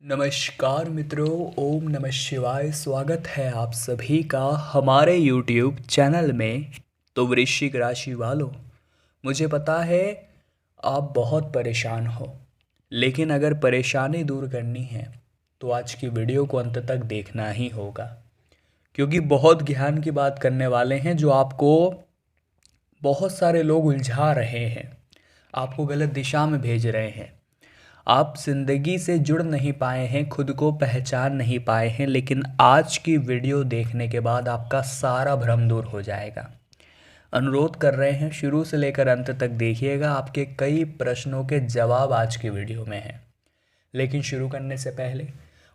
नमस्कार मित्रों, ओम नमः शिवाय। स्वागत है आप सभी का हमारे YouTube चैनल में। तो वृश्चिक राशि वालों, मुझे पता है आप बहुत परेशान हो, लेकिन अगर परेशानी दूर करनी है तो आज की वीडियो को अंत तक देखना ही होगा, क्योंकि बहुत ज्ञान की बात करने वाले हैं जो आपको बहुत सारे लोग उलझा रहे हैं, आपको गलत दिशा में भेज रहे हैं। आप जिंदगी से जुड़ नहीं पाए हैं, खुद को पहचान नहीं पाए हैं, लेकिन आज की वीडियो देखने के बाद आपका सारा भ्रम दूर हो जाएगा। अनुरोध कर रहे हैं शुरू से लेकर अंत तक देखिएगा, आपके कई प्रश्नों के जवाब आज की वीडियो में हैं। लेकिन शुरू करने से पहले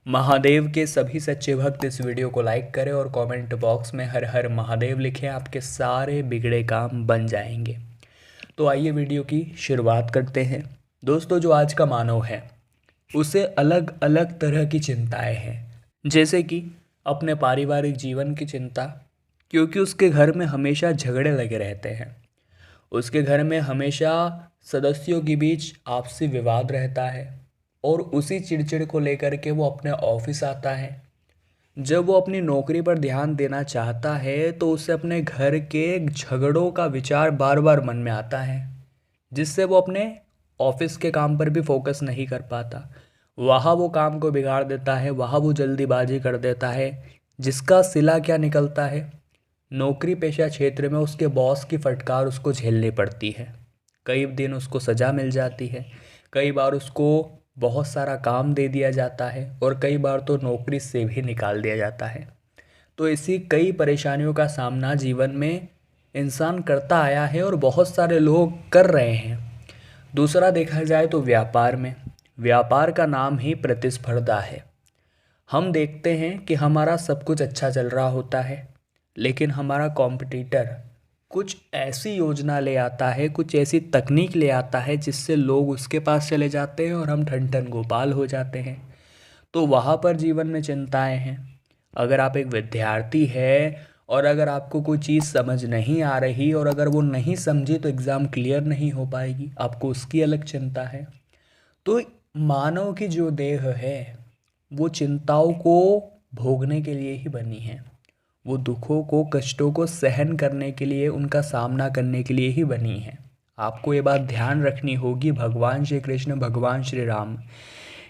महादेव के सभी सच्चे भक्त इस वीडियो को लाइक करें और कमेंट बॉक्स में हर हर महादेव लिखें, आपके सारे बिगड़े काम बन जाएंगे। तो आइए वीडियो की शुरुआत करते हैं। दोस्तों, जो आज का मानव है उसे अलग अलग तरह की चिंताएं हैं, जैसे कि अपने पारिवारिक जीवन की चिंता, क्योंकि उसके घर में हमेशा झगड़े लगे रहते हैं। उसके घर में हमेशा सदस्यों के बीच आपसी विवाद रहता है और उसी चिड़चिड़ को लेकर के वो अपने ऑफिस आता है। जब वो अपनी नौकरी पर ध्यान देना चाहता है तो उसे अपने घर के झगड़ों का विचार बार बार मन में आता है, जिससे वो अपने ऑफिस के काम पर भी फोकस नहीं कर पाता। वहाँ वो काम को बिगाड़ देता है, वहाँ वो जल्दीबाजी कर देता है, जिसका सिला क्या निकलता है, नौकरी पेशा क्षेत्र में उसके बॉस की फटकार उसको झेलनी पड़ती है। कई दिन उसको सज़ा मिल जाती है, कई बार उसको बहुत सारा काम दे दिया जाता है और कई बार तो नौकरी से भी निकाल दिया जाता है। तो ऐसी कई परेशानियों का सामना जीवन में इंसान करता आया है और बहुत सारे लोग कर रहे हैं। दूसरा देखा जाए तो व्यापार का नाम ही प्रतिस्पर्धा है। हम देखते हैं कि हमारा सब कुछ अच्छा चल रहा होता है, लेकिन हमारा कॉम्पिटिटर कुछ ऐसी योजना ले आता है, कुछ ऐसी तकनीक ले आता है जिससे लोग उसके पास चले जाते हैं और हम ठन ठन गोपाल हो जाते हैं। तो वहाँ पर जीवन में चिंताएं हैं। अगर आप एक विद्यार्थी है और अगर आपको कोई चीज़ समझ नहीं आ रही और अगर वो नहीं समझी तो एग्ज़ाम क्लियर नहीं हो पाएगी, आपको उसकी अलग चिंता है। तो मानव की जो देह है वो चिंताओं को भोगने के लिए ही बनी है, वो दुखों को कष्टों को सहन करने के लिए, उनका सामना करने के लिए ही बनी है। आपको ये बात ध्यान रखनी होगी। भगवान श्री कृष्ण, भगवान श्री राम,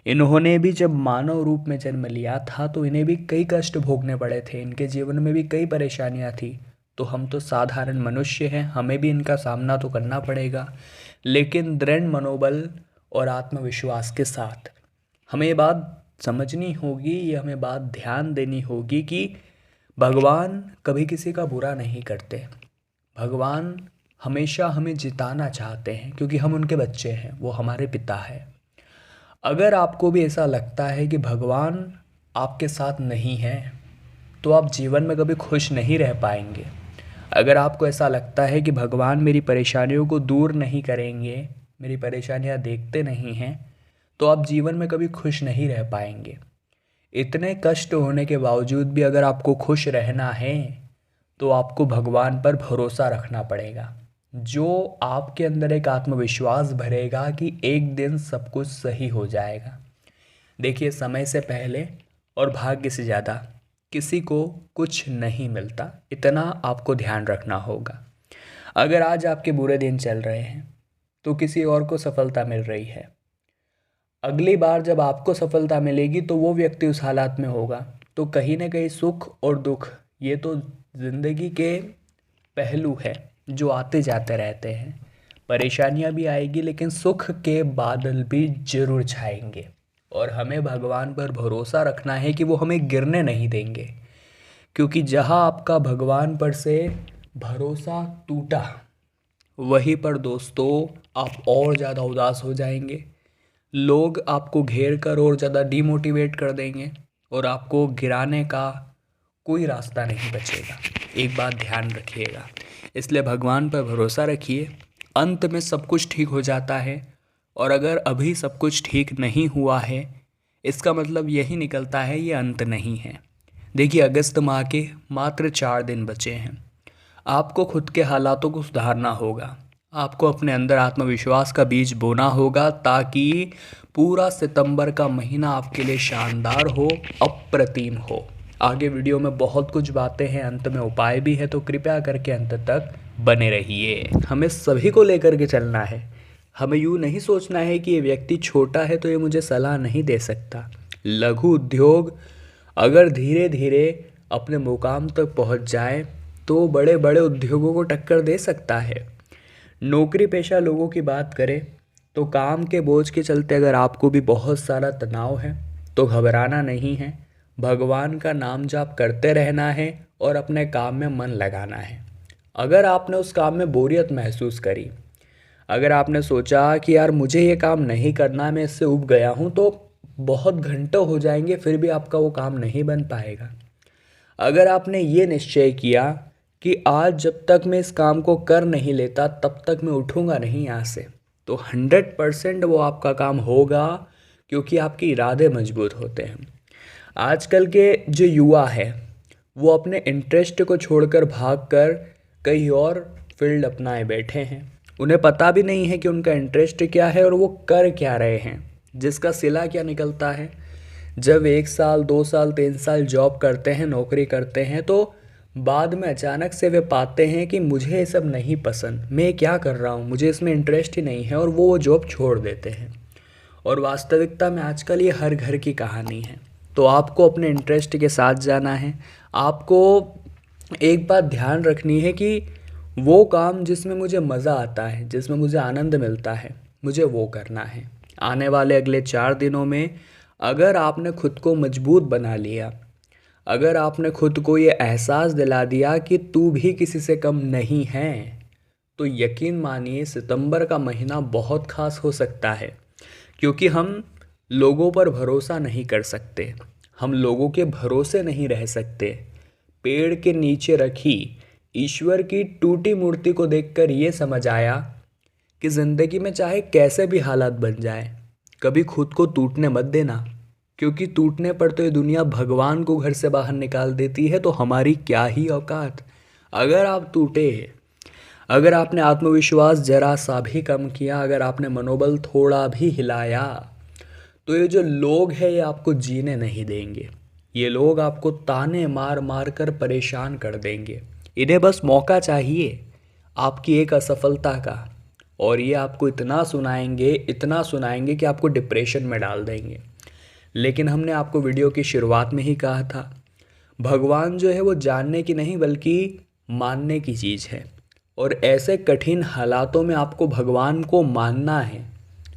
इन्होंने भी जब मानव रूप में जन्म लिया था तो इन्हें भी कई कष्ट भोगने पड़े थे, इनके जीवन में भी कई परेशानियां थी। तो हम तो साधारण मनुष्य हैं, हमें भी इनका सामना तो करना पड़ेगा, लेकिन दृढ़ मनोबल और आत्मविश्वास के साथ। हमें ये बात समझनी होगी, ये हमें बात ध्यान देनी होगी कि भगवान कभी किसी का बुरा नहीं करते। भगवान हमेशा हमें जिताना चाहते हैं, क्योंकि हम उनके बच्चे हैं, वो हमारे पिता है। अगर आपको भी ऐसा लगता है कि भगवान आपके साथ नहीं है तो आप जीवन में कभी खुश नहीं रह पाएंगे। अगर आपको ऐसा लगता है कि भगवान मेरी परेशानियों को दूर नहीं करेंगे, मेरी परेशानियां देखते नहीं हैं, तो आप जीवन में कभी खुश नहीं रह पाएंगे। इतने कष्ट होने के बावजूद भी अगर आपको खुश रहना है तो आपको भगवान पर भरोसा रखना पड़ेगा, जो आपके अंदर एक आत्मविश्वास भरेगा कि एक दिन सब कुछ सही हो जाएगा। देखिए, समय से पहले और भाग्य से ज़्यादा किसी को कुछ नहीं मिलता, इतना आपको ध्यान रखना होगा। अगर आज आपके बुरे दिन चल रहे हैं तो किसी और को सफलता मिल रही है। अगली बार जब आपको सफलता मिलेगी तो वो व्यक्ति उस हालात में होगा। तो कहीं ना कहीं सुख और दुख, ये तो ज़िंदगी के पहलू है जो आते जाते रहते हैं। परेशानियां भी आएगी, लेकिन सुख के बादल भी जरूर छाएंगे। और हमें भगवान पर भरोसा रखना है कि वो हमें गिरने नहीं देंगे, क्योंकि जहां आपका भगवान पर से भरोसा टूटा, वहीं पर दोस्तों आप और ज़्यादा उदास हो जाएंगे। लोग आपको घेर कर और ज़्यादा डिमोटिवेट कर देंगे और आपको गिराने का कोई रास्ता नहीं बचेगा। एक बात ध्यान रखिएगा, इसलिए भगवान पर भरोसा रखिए। अंत में सब कुछ ठीक हो जाता है। और अगर अभी सब कुछ ठीक नहीं हुआ है, इसका मतलब यही निकलता है ये अंत नहीं है। देखिए, अगस्त माह के मात्र 4 दिन बचे हैं। आपको खुद के हालातों को सुधारना होगा। आपको अपने अंदर आत्मविश्वास का बीज बोना होगा ताकि पूरा सितंबर का महीना आपके लिए शानदार हो, अप्रतिम हो। आगे वीडियो में बहुत कुछ बातें हैं, अंत में उपाय भी है, तो कृपया करके अंत तक बने रहिए। हमें सभी को लेकर के चलना है। हमें यूँ नहीं सोचना है कि ये व्यक्ति छोटा है तो ये मुझे सलाह नहीं दे सकता। लघु उद्योग अगर धीरे धीरे अपने मुकाम तक पहुंच जाए तो बड़े बड़े उद्योगों को टक्कर दे सकता है। नौकरी पेशा लोगों की बात करें तो काम के बोझ के चलते अगर आपको भी बहुत सारा तनाव है तो घबराना नहीं है। भगवान का नाम जाप करते रहना है और अपने काम में मन लगाना है। अगर आपने उस काम में बोरियत महसूस करी, अगर आपने सोचा कि यार मुझे ये काम नहीं करना, मैं इससे ऊब गया हूँ, तो बहुत घंटों हो जाएंगे फिर भी आपका वो काम नहीं बन पाएगा। अगर आपने ये निश्चय किया कि आज जब तक मैं इस काम को कर नहीं लेता तब तक मैं उठूँगा नहीं यहाँ से, तो 100% वो आपका काम होगा, क्योंकि आपके इरादे मजबूत होते हैं। आजकल के जो युवा है वो अपने इंटरेस्ट को छोड़कर भागकर कहीं और फील्ड अपनाए बैठे हैं। उन्हें पता भी नहीं है कि उनका इंटरेस्ट क्या है और वो कर क्या रहे हैं, जिसका सिला क्या निकलता है। जब 1 साल 2 साल 3 साल जॉब करते हैं, नौकरी करते हैं, तो बाद में अचानक से वे पाते हैं कि मुझे ये सब नहीं पसंद, मैं क्या कर रहा हूँ, मुझे इसमें इंटरेस्ट ही नहीं है, और वो जॉब छोड़ देते हैं। और वास्तविकता में आजकल ये हर घर की कहानी है। तो आपको अपने इंटरेस्ट के साथ जाना है। आपको एक बात ध्यान रखनी है कि वो काम जिसमें मुझे मज़ा आता है, जिसमें मुझे आनंद मिलता है, मुझे वो करना है। आने वाले अगले 4 दिनों में अगर आपने खुद को मजबूत बना लिया, अगर आपने खुद को ये एहसास दिला दिया कि तू भी किसी से कम नहीं है, तो यकीन मानिए सितंबर का महीना बहुत खास हो सकता है। क्योंकि हम लोगों पर भरोसा नहीं कर सकते, हम लोगों के भरोसे नहीं रह सकते। पेड़ के नीचे रखी ईश्वर की टूटी मूर्ति को देखकर ये समझ आया कि ज़िंदगी में चाहे कैसे भी हालात बन जाए, कभी खुद को टूटने मत देना, क्योंकि टूटने पर तो ये दुनिया भगवान को घर से बाहर निकाल देती है, तो हमारी क्या ही औकात। अगर आप टूटे, अगर आपने आत्मविश्वास जरा सा भी कम किया, अगर आपने मनोबल थोड़ा भी हिलाया, तो ये जो लोग हैं ये आपको जीने नहीं देंगे। ये लोग आपको ताने मार मार कर परेशान कर देंगे। इन्हें बस मौका चाहिए आपकी एक असफलता का, और ये आपको इतना सुनाएंगे कि आपको डिप्रेशन में डाल देंगे। लेकिन हमने आपको वीडियो की शुरुआत में ही कहा था, भगवान जो है वो जानने की नहीं बल्कि मानने की चीज़ है। और ऐसे कठिन हालातों में आपको भगवान को मानना है,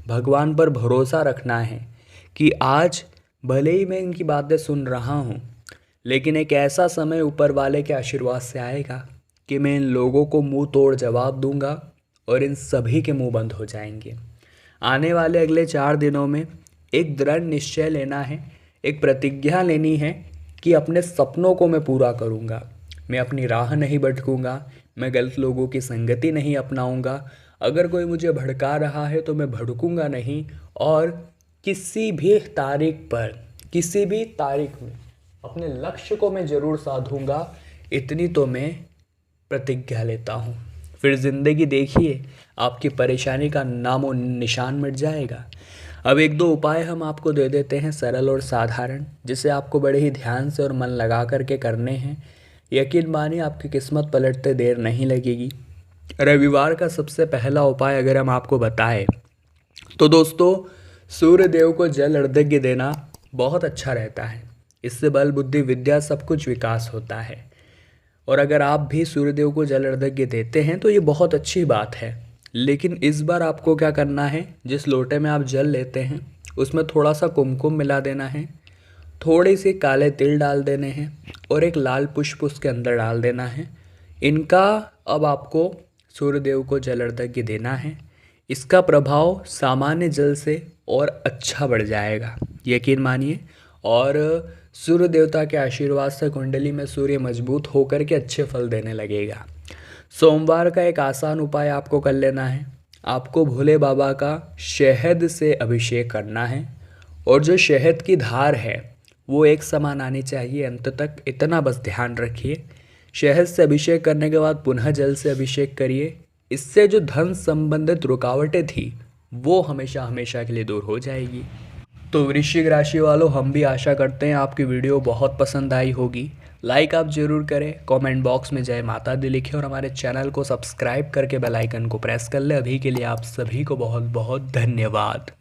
भगवान पर भरोसा रखना है कि आज भले ही मैं इनकी बातें सुन रहा हूँ, लेकिन एक ऐसा समय ऊपर वाले के आशीर्वाद से आएगा कि मैं इन लोगों को मुंह तोड़ जवाब दूंगा और इन सभी के मुंह बंद हो जाएंगे। आने वाले अगले 4 दिनों में एक दृढ़ निश्चय लेना है, एक प्रतिज्ञा लेनी है कि अपने सपनों को मैं पूरा करूंगा, मैं अपनी राह नहीं भटकूंगा, मैं गलत लोगों की संगति नहीं अपनाऊंगा। अगर कोई मुझे भड़का रहा है तो मैं भड़कूंगा नहीं, और किसी भी तारीख में अपने लक्ष्य को मैं ज़रूर साधूंगा। इतनी तो मैं प्रतिज्ञा लेता हूँ। फिर ज़िंदगी देखिए आपकी परेशानी का नामो निशान मिट जाएगा। अब एक दो उपाय हम आपको दे देते हैं, सरल और साधारण, जिसे आपको बड़े ही ध्यान से और मन लगा करके करने हैं। यकीन मानिए आपकी किस्मत पलटते देर नहीं लगेगी। रविवार का सबसे पहला उपाय अगर हम आपको बताएं तो दोस्तों, सूर्य देव को जल अर्घ्य देना बहुत अच्छा रहता है। इससे बल बुद्धि विद्या सब कुछ विकास होता है। और अगर आप भी सूर्यदेव को जल अर्घ्य देते हैं तो ये बहुत अच्छी बात है। लेकिन इस बार आपको क्या करना है, जिस लोटे में आप जल लेते हैं उसमें थोड़ा सा कुमकुम मिला देना है, थोड़े से काले तिल डाल देने हैं और एक लाल पुष्प उसके अंदर डाल देना है। इनका अब आपको सूर्यदेव को जल अर्घ्य देना है। इसका प्रभाव सामान्य जल से और अच्छा बढ़ जाएगा, यकीन मानिए। और सूर्य देवता के आशीर्वाद से कुंडली में सूर्य मजबूत होकर के अच्छे फल देने लगेगा। सोमवार का एक आसान उपाय आपको कर लेना है। आपको भोले बाबा का शहद से अभिषेक करना है, और जो शहद की धार है वो एक समान आनी चाहिए अंत तक, इतना बस ध्यान रखिए। शहद से अभिषेक करने के बाद पुनः जल से अभिषेक करिए। इससे जो धन संबंधित रुकावटें थी वो हमेशा हमेशा के लिए दूर हो जाएगी। तो वृश्चिक राशि वालों, हम भी आशा करते हैं आपकी वीडियो बहुत पसंद आई होगी। लाइक आप ज़रूर करें, कमेंट बॉक्स में जय माता दी लिखें और हमारे चैनल को सब्सक्राइब करके बेल आइकन को प्रेस कर ले। अभी के लिए आप सभी को बहुत बहुत धन्यवाद।